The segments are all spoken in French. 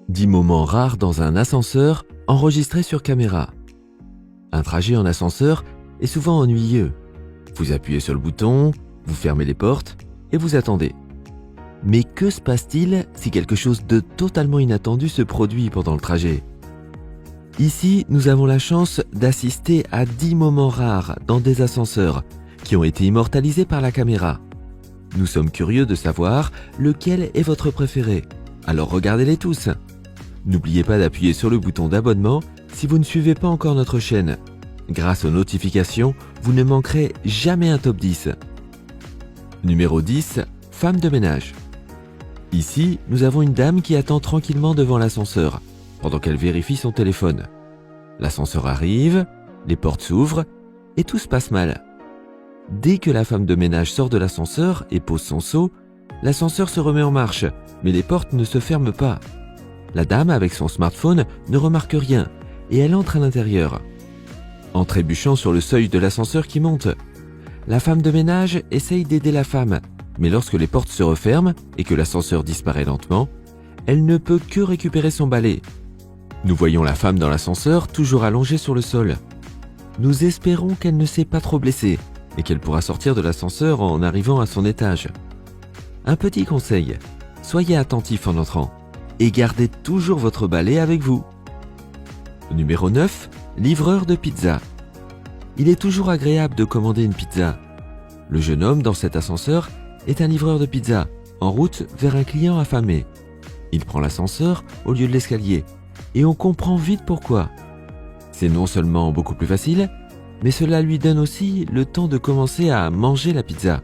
10 moments rares dans un ascenseur enregistrés sur caméra. Un trajet en ascenseur est souvent ennuyeux. Vous appuyez sur le bouton, vous fermez les portes et vous attendez. Mais que se passe-t-il si quelque chose de totalement inattendu se produit pendant le trajet ? Ici, nous avons la chance d'assister à 10 moments rares dans des ascenseurs qui ont été immortalisés par la caméra. Nous sommes curieux de savoir lequel est votre préféré, alors regardez-les tous. N'oubliez pas d'appuyer sur le bouton d'abonnement si vous ne suivez pas encore notre chaîne. Grâce aux notifications, vous ne manquerez jamais un top 10. Numéro 10, femme de ménage. Ici, nous avons une dame qui attend tranquillement devant l'ascenseur, pendant qu'elle vérifie son téléphone. L'ascenseur arrive, les portes s'ouvrent et tout se passe mal. Dès que la femme de ménage sort de l'ascenseur et pose son seau, l'ascenseur se remet en marche, mais les portes ne se ferment pas. La dame, avec son smartphone, ne remarque rien et elle entre à l'intérieur. En trébuchant sur le seuil de l'ascenseur qui monte, la femme de ménage essaye d'aider la femme, mais lorsque les portes se referment et que l'ascenseur disparaît lentement, elle ne peut que récupérer son balai. Nous voyons la femme dans l'ascenseur toujours allongée sur le sol. Nous espérons qu'elle ne s'est pas trop blessée et qu'elle pourra sortir de l'ascenseur en arrivant à son étage. Un petit conseil, soyez attentif en entrant et gardez toujours votre balai avec vous. Numéro 9, livreur de pizza. Il est toujours agréable de commander une pizza. Le jeune homme dans cet ascenseur est un livreur de pizza, en route vers un client affamé. Il prend l'ascenseur au lieu de l'escalier, et on comprend vite pourquoi. C'est non seulement beaucoup plus facile, mais cela lui donne aussi le temps de commencer à manger la pizza.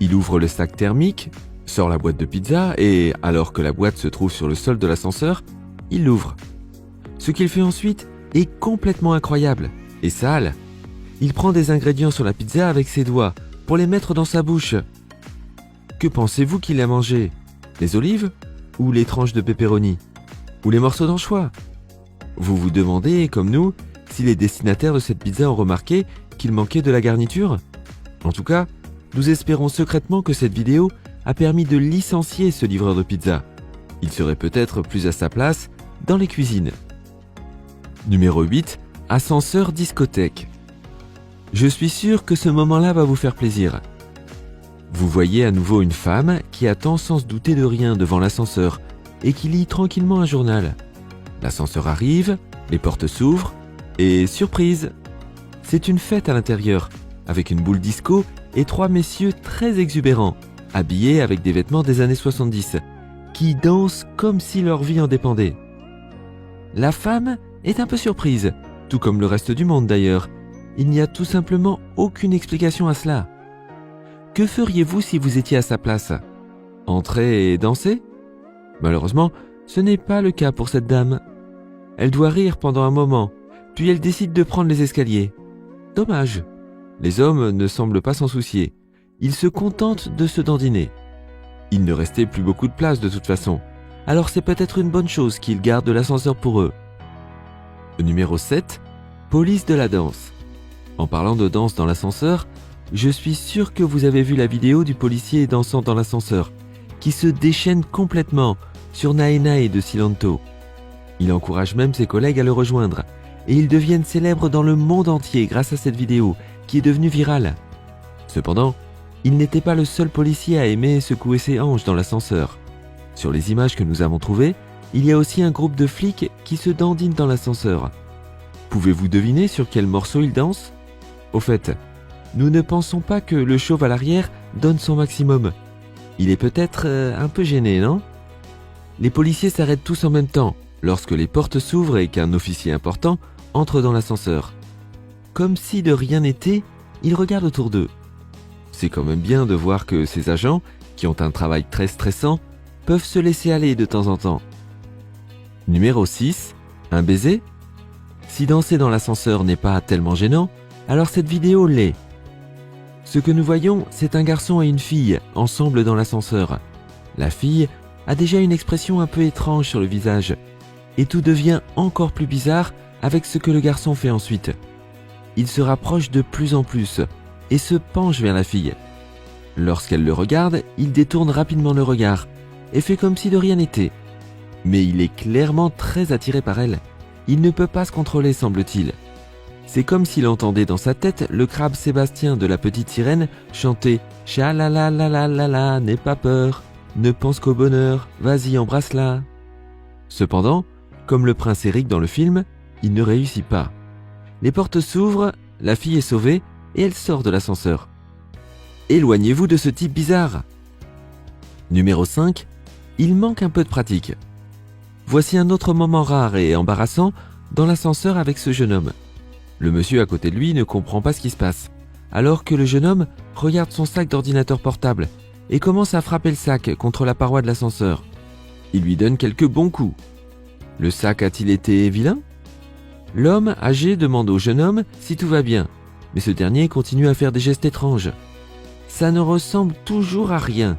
Il ouvre le sac thermique, sort la boîte de pizza et, alors que la boîte se trouve sur le sol de l'ascenseur, il l'ouvre. Ce qu'il fait ensuite est complètement incroyable et sale. Il prend des ingrédients sur la pizza avec ses doigts pour les mettre dans sa bouche. Que pensez-vous qu'il a mangé ? Les olives ? Ou les tranches de pepperoni ? Ou les morceaux d'anchois ? Vous vous demandez, comme nous, si les destinataires de cette pizza ont remarqué qu'il manquait de la garniture ? En tout cas, nous espérons secrètement que cette vidéo a permis de licencier ce livreur de pizza. Il serait peut-être plus à sa place dans les cuisines. Numéro 8, ascenseur discothèque. Je suis sûr que ce moment-là va vous faire plaisir. Vous voyez à nouveau une femme qui attend sans se douter de rien devant l'ascenseur et qui lit tranquillement un journal. L'ascenseur arrive, les portes s'ouvrent et surprise, c'est une fête à l'intérieur avec une boule disco et 3 messieurs très exubérants, habillés avec des vêtements des années 70, qui dansent comme si leur vie en dépendait. La femme est un peu surprise, tout comme le reste du monde d'ailleurs. Il n'y a tout simplement aucune explication à cela. Que feriez-vous si vous étiez à sa place ? Entrer et danser ? Malheureusement, ce n'est pas le cas pour cette dame. Elle doit rire pendant un moment, puis elle décide de prendre les escaliers. Dommage. Les hommes ne semblent pas s'en soucier. Ils se contentent de se dandiner. Il ne restait plus beaucoup de place de toute façon, alors c'est peut-être une bonne chose qu'ils gardent l'ascenseur pour eux. Numéro 7, police de la danse. En parlant de danse dans l'ascenseur, je suis sûr que vous avez vu la vidéo du policier dansant dans l'ascenseur, qui se déchaîne complètement sur Nae Nae de Silento. Il encourage même ses collègues à le rejoindre, et ils deviennent célèbres dans le monde entier grâce à cette vidéo, qui est devenue virale. Cependant, il n'était pas le seul policier à aimer secouer ses hanches dans l'ascenseur. Sur les images que nous avons trouvées, il y a aussi un groupe de flics qui se dandinent dans l'ascenseur. Pouvez-vous deviner sur quel morceau ils dansent ? Au fait, nous ne pensons pas que le chauve à l'arrière donne son maximum. Il est peut-être un peu gêné, non ? Les policiers s'arrêtent tous en même temps lorsque les portes s'ouvrent et qu'un officier important entre dans l'ascenseur. Comme si de rien n'était, ils regardent autour d'eux. C'est quand même bien de voir que ces agents, qui ont un travail très stressant, peuvent se laisser aller de temps en temps. Numéro 6, un baiser ? Si danser dans l'ascenseur n'est pas tellement gênant, alors cette vidéo l'est. Ce que nous voyons, c'est un garçon et une fille ensemble dans l'ascenseur. La fille a déjà une expression un peu étrange sur le visage, et tout devient encore plus bizarre avec ce que le garçon fait ensuite. Il se rapproche de plus en plus et se penche vers la fille. Lorsqu'elle le regarde, il détourne rapidement le regard et fait comme si de rien n'était. Mais il est clairement très attiré par elle. Il ne peut pas se contrôler, semble-t-il. C'est comme s'il entendait dans sa tête le crabe Sébastien de la petite sirène chanter « Cha-la-la-la-la-la-la, n'aie pas peur, ne pense qu'au bonheur, vas-y embrasse-la ». Cependant, comme le prince Eric dans le film, il ne réussit pas. Les portes s'ouvrent, la fille est sauvée et elle sort de l'ascenseur. Éloignez-vous de ce type bizarre. Numéro 5. Il manque un peu de pratique. Voici un autre moment rare et embarrassant dans l'ascenseur avec ce jeune homme. Le monsieur à côté de lui ne comprend pas ce qui se passe, alors que le jeune homme regarde son sac d'ordinateur portable et commence à frapper le sac contre la paroi de l'ascenseur. Il lui donne quelques bons coups. Le sac a-t-il été vilain ? L'homme âgé demande au jeune homme si tout va bien, mais ce dernier continue à faire des gestes étranges. Ça ne ressemble toujours à rien.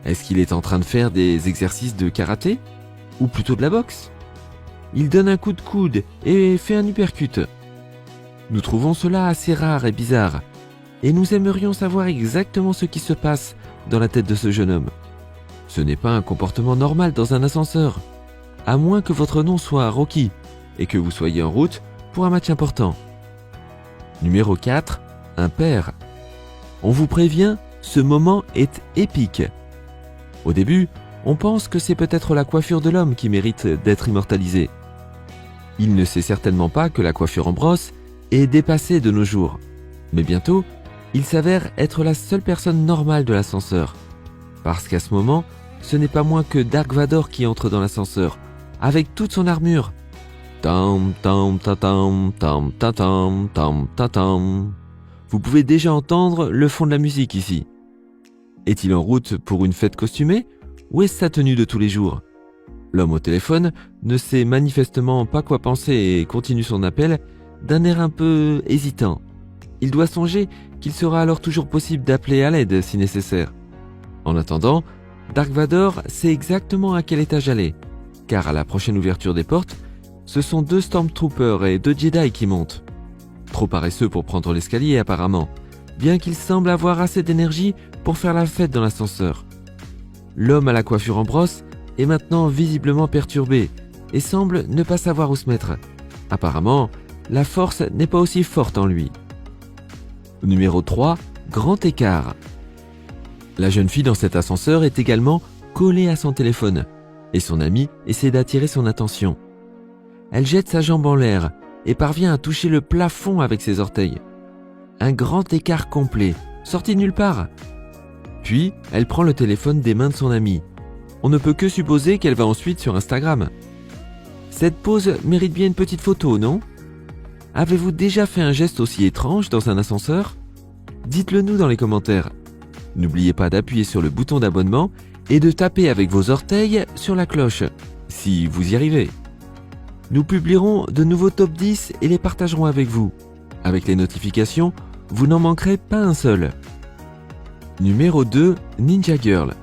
Est-ce qu'il est en train de faire des exercices de karaté ? Ou plutôt de la boxe ? Il donne un coup de coude et fait un uppercut. Nous trouvons cela assez rare et bizarre, et nous aimerions savoir exactement ce qui se passe dans la tête de ce jeune homme. Ce n'est pas un comportement normal dans un ascenseur, à moins que votre nom soit Rocky et que vous soyez en route pour un match important. Numéro 4. Un père. On vous prévient, ce moment est épique. Au début, on pense que c'est peut-être la coiffure de l'homme qui mérite d'être immortalisée. Il ne sait certainement pas que la coiffure en brosse est dépassée de nos jours. Mais bientôt, il s'avère être la seule personne normale de l'ascenseur. Parce qu'à ce moment, ce n'est pas moins que Dark Vador qui entre dans l'ascenseur, avec toute son armure. Tam tam ta tam tam ta tam tam ta tam. Vous pouvez déjà entendre le fond de la musique ici. Est-il en route pour une fête costumée ou est-ce sa tenue de tous les jours ? L'homme au téléphone ne sait manifestement pas quoi penser et continue son appel d'un air un peu hésitant. Il doit songer qu'il sera alors toujours possible d'appeler à l'aide si nécessaire. En attendant, Dark Vador sait exactement à quel étage aller, car à la prochaine ouverture des portes, ce sont 2 Stormtroopers et 2 Jedi qui montent. Trop paresseux pour prendre l'escalier apparemment, bien qu'il semble avoir assez d'énergie pour faire la fête dans l'ascenseur. L'homme à la coiffure en brosse est maintenant visiblement perturbé et semble ne pas savoir où se mettre. Apparemment, la force n'est pas aussi forte en lui. Numéro 3. Grand écart. La jeune fille dans cet ascenseur est également collée à son téléphone et son ami essaie d'attirer son attention. Elle jette sa jambe en l'air et parvient à toucher le plafond avec ses orteils. Un grand écart complet, sorti de nulle part. Puis, elle prend le téléphone des mains de son ami. On ne peut que supposer qu'elle va ensuite sur Instagram. Cette pose mérite bien une petite photo, non ? Avez-vous déjà fait un geste aussi étrange dans un ascenseur ? Dites-le nous dans les commentaires. N'oubliez pas d'appuyer sur le bouton d'abonnement et de taper avec vos orteils sur la cloche, si vous y arrivez. Nous publierons de nouveaux top 10 et les partagerons avec vous. Avec les notifications, vous n'en manquerez pas un seul. Numéro 2. Ninja Girl.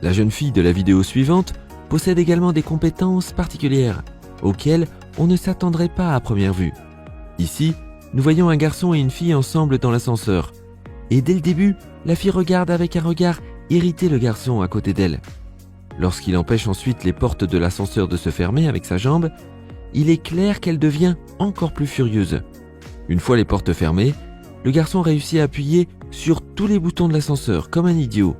La jeune fille de la vidéo suivante possède également des compétences particulières, auxquelles on ne s'attendrait pas à première vue. Ici, nous voyons un garçon et une fille ensemble dans l'ascenseur. Et dès le début, la fille regarde avec un regard irrité le garçon à côté d'elle. Lorsqu'il empêche ensuite les portes de l'ascenseur de se fermer avec sa jambe, il est clair qu'elle devient encore plus furieuse. Une fois les portes fermées, le garçon réussit à appuyer sur tous les boutons de l'ascenseur comme un idiot.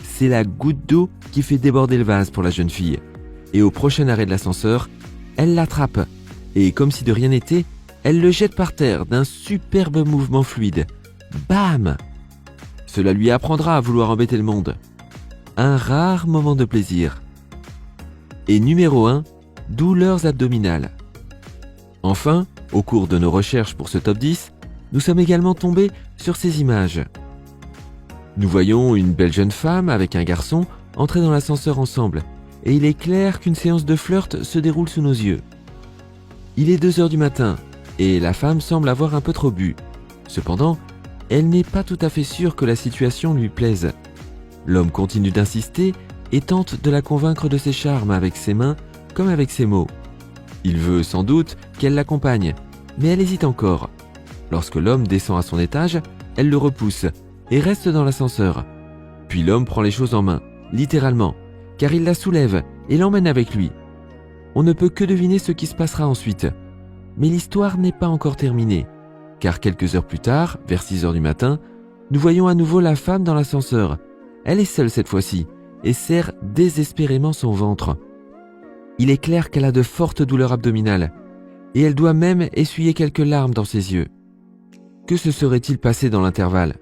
C'est la goutte d'eau qui fait déborder le vase pour la jeune fille. Et au prochain arrêt de l'ascenseur, elle l'attrape et comme si de rien n'était, elle le jette par terre d'un superbe mouvement fluide. Bam ! Cela lui apprendra à vouloir embêter le monde. Un rare moment de plaisir. Et numéro 1, douleurs abdominales. Enfin, au cours de nos recherches pour ce top 10, nous sommes également tombés sur ces images. Nous voyons une belle jeune femme avec un garçon entrer dans l'ascenseur ensemble, et il est clair qu'une séance de flirt se déroule sous nos yeux. Il est 2h du matin, et la femme semble avoir un peu trop bu. Cependant, elle n'est pas tout à fait sûre que la situation lui plaise. L'homme continue d'insister et tente de la convaincre de ses charmes avec ses mains comme avec ses mots. Il veut sans doute qu'elle l'accompagne, mais elle hésite encore. Lorsque l'homme descend à son étage, elle le repousse et reste dans l'ascenseur. Puis l'homme prend les choses en main, littéralement, car il la soulève et l'emmène avec lui. On ne peut que deviner ce qui se passera ensuite. Mais l'histoire n'est pas encore terminée, car quelques heures plus tard, vers 6 heures du matin, nous voyons à nouveau la femme dans l'ascenseur. Elle est seule cette fois-ci et serre désespérément son ventre. Il est clair qu'elle a de fortes douleurs abdominales et elle doit même essuyer quelques larmes dans ses yeux. Que se serait-il passé dans l'intervalle ?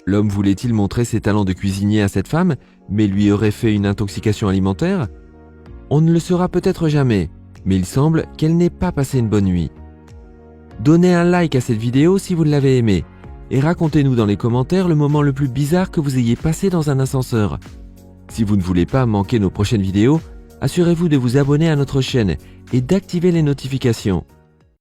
L'homme voulait-il montrer ses talents de cuisinier à cette femme, mais lui aurait fait une intoxication alimentaire ? On ne le saura peut-être jamais, mais il semble qu'elle n'ait pas passé une bonne nuit. Donnez un like à cette vidéo si vous l'avez aimée et racontez-nous dans les commentaires le moment le plus bizarre que vous ayez passé dans un ascenseur. Si vous ne voulez pas manquer nos prochaines vidéos, assurez-vous de vous abonner à notre chaîne et d'activer les notifications.